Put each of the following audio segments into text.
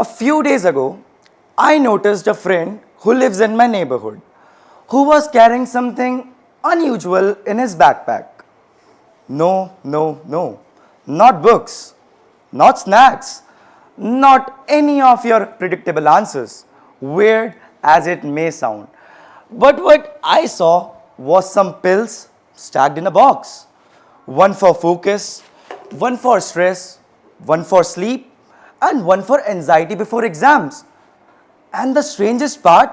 A few days ago, I noticed a friend who lives in my neighborhood who was carrying something unusual in his backpack. No, no, no. Not books, not snacks, not any of your predictable answers, weird as it may sound. But what I saw was some pills stacked in a box. One for focus, one for stress, one for sleep, and one for anxiety before exams. And the strangest part,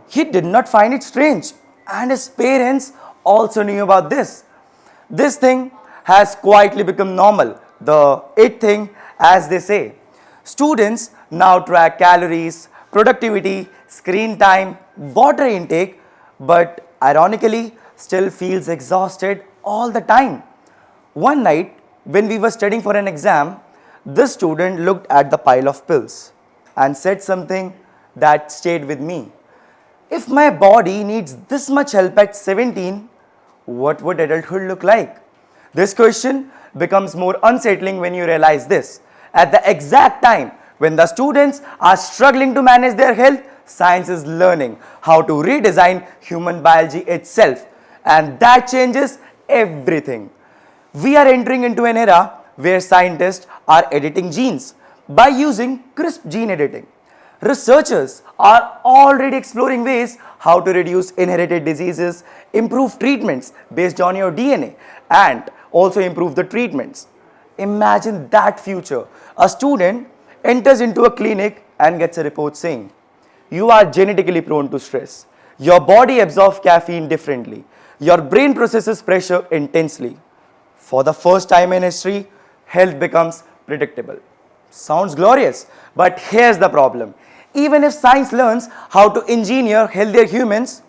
he did not find it strange, and his parents also knew about this. This thing has quietly become normal, the it thing, as they say. Students now track calories, productivity, screen time, water intake, but ironically, still feels exhausted all the time. One night, when we were studying for an exam, this student looked at the pile of pills and said something that stayed with me. If my body needs this much help at 17, what would adulthood look like? This question becomes more unsettling when you realize this. At the exact time when the students are struggling to manage their health, science is learning how to redesign human biology itself, and that changes everything. We are entering into an era where scientists are editing genes by using crisp gene editing. Researchers are already exploring ways how to reduce inherited diseases, improve treatments based on your DNA, and also improve the treatments. Imagine that future. A student enters into a clinic and gets a report saying, you are genetically prone to stress. Your body absorbs caffeine differently. Your brain processes pressure intensely. For the first time in history, health becomes predictable. Sounds glorious, but here's the problem. Even if science learns how to engineer healthier humans,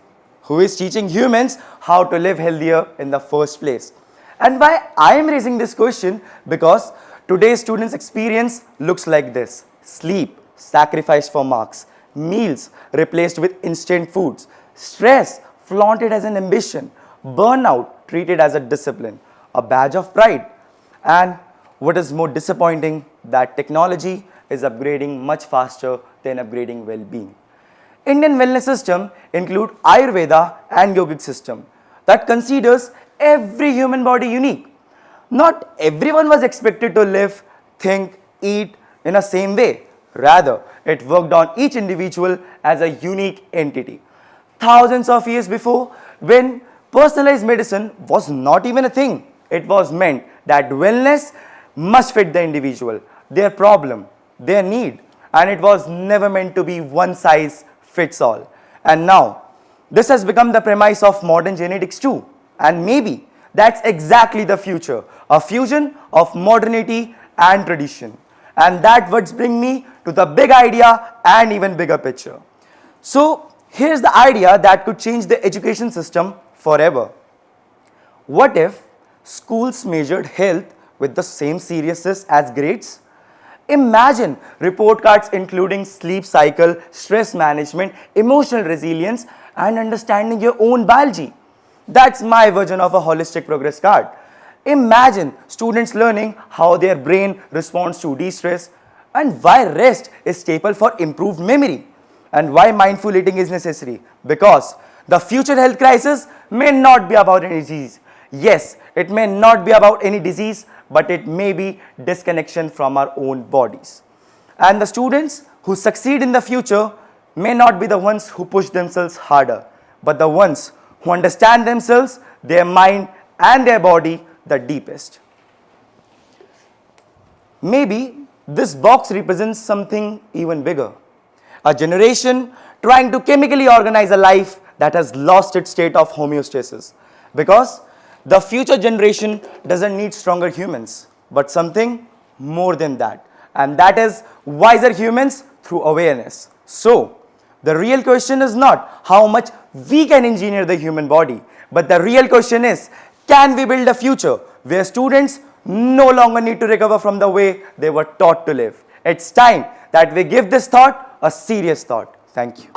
who is teaching humans how to live healthier in the first place? And why I am raising this question? Because today's students' experience looks like this. Sleep sacrificed for marks, meals replaced with instant foods, stress flaunted as an ambition, burnout treated as a discipline, a badge of pride. And what is more disappointing, that technology is upgrading much faster than upgrading well-being. Indian wellness system include Ayurveda and yogic system that considers every human body unique. Not everyone was expected to live, think, eat in the same way. Rather, it worked on each individual as a unique entity. Thousands of years before, when personalized medicine was not even a thing, it was meant that wellness must fit the individual, their problem, their need, and it was never meant to be one size fits all. And now, this has become the premise of modern genetics too. And maybe that's exactly the future, a fusion of modernity and tradition. And that would bring me to the big idea and even bigger picture. So, here's the idea that could change the education system forever. What if schools measured health with the same seriousness as grades? Imagine report cards including sleep cycle, stress management, emotional resilience, and understanding your own biology. That's my version of a holistic progress card. Imagine students learning how their brain responds to de-stress, and why rest is staple for improved memory, and why mindful eating is necessary. Because the future health crisis may not be about any disease. Yes, it may not be about any disease, but it may be disconnection from our own bodies. And the students who succeed in the future may not be the ones who push themselves harder, but the ones who understand themselves, their mind, and their body the deepest. Maybe this box represents something even bigger. A generation trying to chemically organize a life that has lost its state of homeostasis. Because the future generation doesn't need stronger humans, but something more than that. And that is wiser humans through awareness. So, the real question is not how much we can engineer the human body, but the real question is, can we build a future where students no longer need to recover from the way they were taught to live? It's time that we give this thought a serious thought. Thank you.